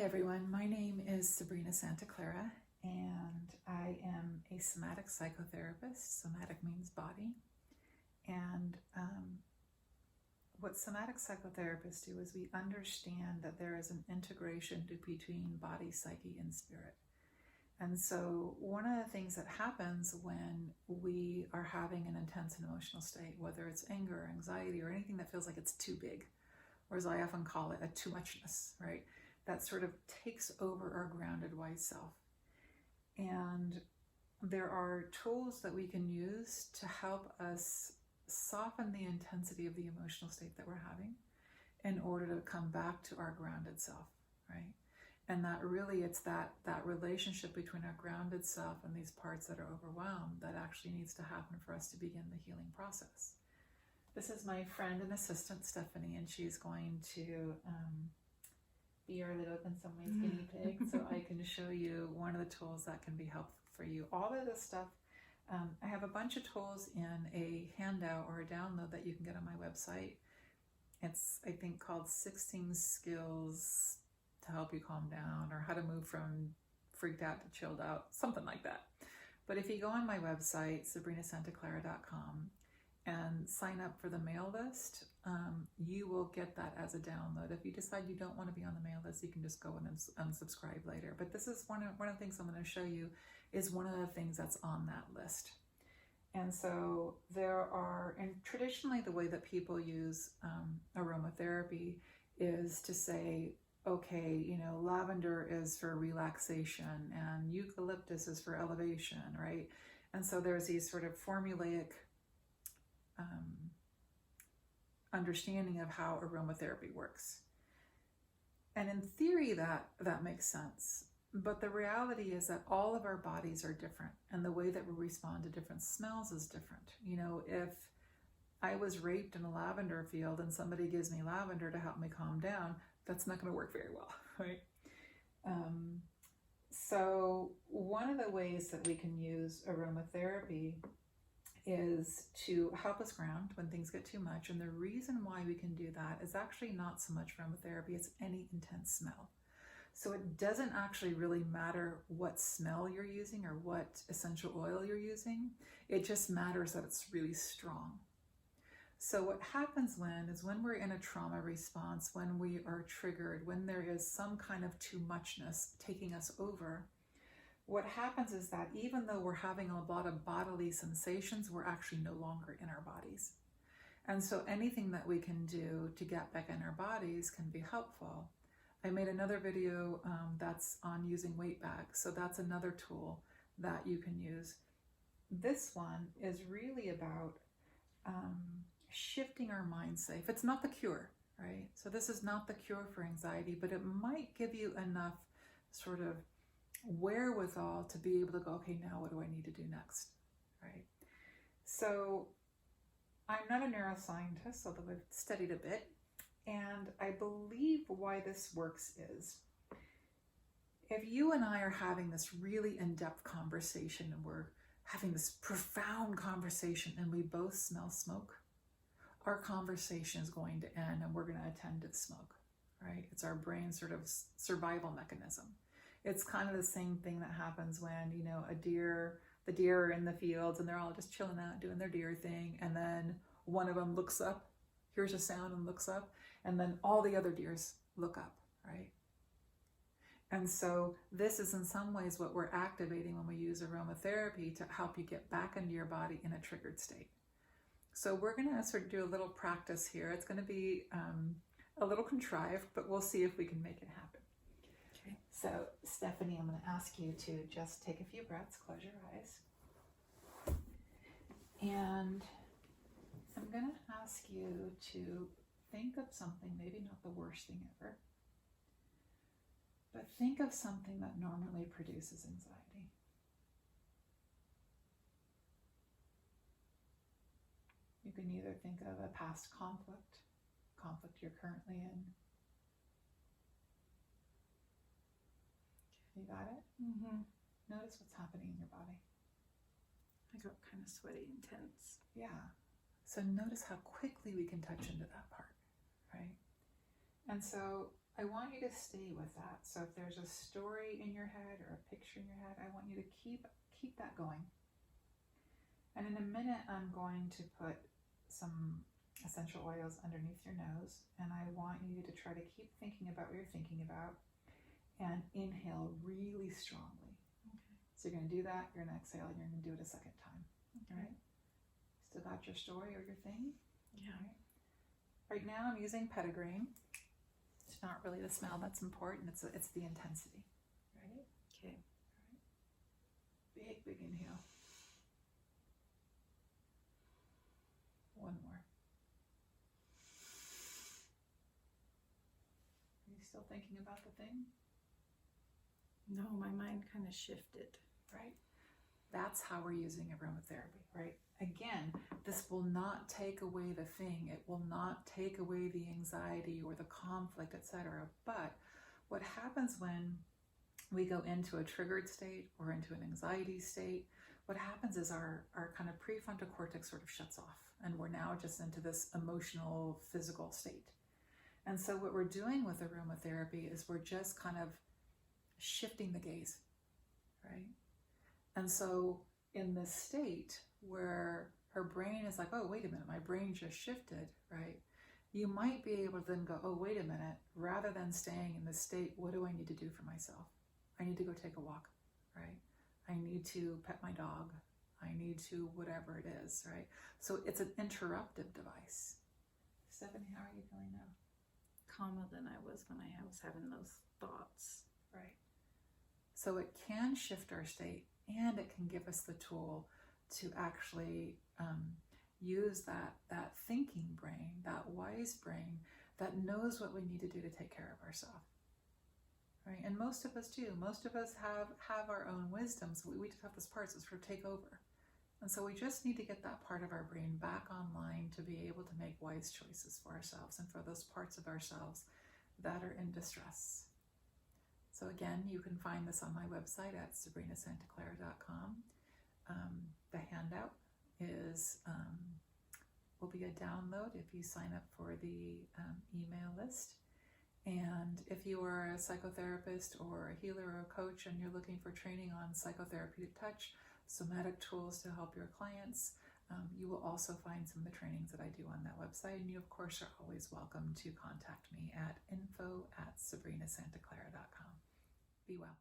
Hi everyone, my name is Sabrina Santa Clara and I am a somatic psychotherapist. Somatic means body. And what somatic psychotherapists do is we understand that there is an integration between body, psyche, and spirit. And so one of the things that happens when we are having an intense emotional state, whether it's anger, anxiety, or anything that feels like it's too big, or as I often call it, a too muchness, right? That sort of takes over our grounded wise self. And there are tools that we can use to help us soften the intensity of the emotional state that we're having in order to come back to our grounded self, right? And that really, it's that relationship between our grounded self and these parts that are overwhelmed that actually needs to happen for us to begin the healing process. This is my friend and assistant, Stephanie, and she's going to be our little, in some ways, guinea pig, so I can show you one of the tools that can be helpful for you. All of this stuff, I have a bunch of tools in a handout or a download that you can get on my website. It's, I think, called 16 Skills to Help You Calm Down, or How to Move from Freaked Out to Chilled Out, something like that. But if you go on my website, sabrinasantaclara.com, and sign up for the mail list, you will get that as a download. If you decide you don't want to be on the mail list, you can just go and unsubscribe later. But this is one of the things I'm going to show you is one of the things that's on that list. And so there are, and traditionally the way that people use aromatherapy is to say, okay, you know, lavender is for relaxation and eucalyptus is for elevation, right? And so there's these sort of formulaic understanding of how aromatherapy works. And in theory, that makes sense. But the reality is that all of our bodies are different, and the way that we respond to different smells is different. You know, if I was raped in a lavender field and somebody gives me lavender to help me calm down, that's not going to work very well, right? So one of the ways that we can use aromatherapy is to help us ground when things get too much. And the reason why we can do that is actually not so much aromatherapy, it's any intense smell. So it doesn't actually really matter what smell you're using or what essential oil you're using. It just matters that it's really strong. So what happens when we're in a trauma response, when we are triggered, when there is some kind of too muchness taking us over, what happens is that even though we're having a lot of bodily sensations, we're actually no longer in our bodies. And so anything that we can do to get back in our bodies can be helpful. I made another video that's on using weight bags. So that's another tool that you can use. This one is really about shifting our mind safe. It's not the cure, right? So this is not the cure for anxiety, but it might give you enough sort of wherewithal to be able to go, okay, now what do I need to do next, right? So I'm not a neuroscientist, although I've studied a bit, and I believe why this works is if you and I are having this really in-depth conversation and we're having this profound conversation and we both smell smoke, our conversation is going to end and we're going to attend to the smoke, right? It's our brain's sort of survival mechanism. It's kind of the same thing that happens when, you know, the deer are in the fields and they're all just chilling out doing their deer thing. And then one of them looks up, hears a sound and looks up, and then all the other deers look up, right? And so this is in some ways what we're activating when we use aromatherapy to help you get back into your body in a triggered state. So we're going to sort of do a little practice here. It's going to be a little contrived, but we'll see if we can make it happen. Okay. So Stephanie, I'm going to ask you to just take a few breaths, close your eyes. And I'm going to ask you to think of something, maybe not the worst thing ever, but think of something that normally produces anxiety. You can either think of a past conflict you're currently in. You got it? Mm-hmm. Notice what's happening in your body. I got kind of sweaty and tense. Yeah. So notice how quickly we can touch into that part, right? And so I want you to stay with that. So if there's a story in your head or a picture in your head, I want you to keep that going. And in a minute, I'm going to put some essential oils underneath your nose, and I want you to try to keep thinking about what you're thinking about and inhale really strongly. Okay. So you're going to do that, you're going to exhale, and you're going to do it a second time. Okay. All right? Still got your story or your thing? Yeah. Right now I'm using petitgrain. It's not really the smell that's important, it's the intensity. Ready? Okay. Big inhale. One more. Are you still thinking about the thing? No, my mind kind of shifted. Right? That's how we're using aromatherapy, right? Again, this will not take away the thing. It will not take away the anxiety or the conflict, etc. But what happens when we go into a triggered state or into an anxiety state, what happens is our kind of prefrontal cortex sort of shuts off, and we're now just into this emotional, physical state. And so what we're doing with aromatherapy is we're just kind of shifting the gaze, right? And so in this state where her brain is like, oh, wait a minute, my brain just shifted, right? You might be able to then go, oh, wait a minute, rather than staying in this state, what do I need to do for myself? I need to go take a walk, right? I need to pet my dog. I need to whatever it is, right? So it's an interruptive device. Stephanie, how are you feeling now? Calmer than I was when I was having those thoughts. Right. So it can shift our state, and it can give us the tool to actually use that thinking brain, that wise brain that knows what we need to do to take care of ourselves. Right? And most of us do. Most of us have our own wisdom, so we just have this part that sort of take over. And so we just need to get that part of our brain back online to be able to make wise choices for ourselves and for those parts of ourselves that are in distress. So again, you can find this on my website at sabrinasantaclara.com. The handout will be a download if you sign up for the email list. And if you are a psychotherapist or a healer or a coach and you're looking for training on psychotherapeutic touch, somatic tools to help your clients, you will also find some of the trainings that I do on that website. And you, of course, are always welcome to contact me at info@sabrinasantaclara.com. Be well.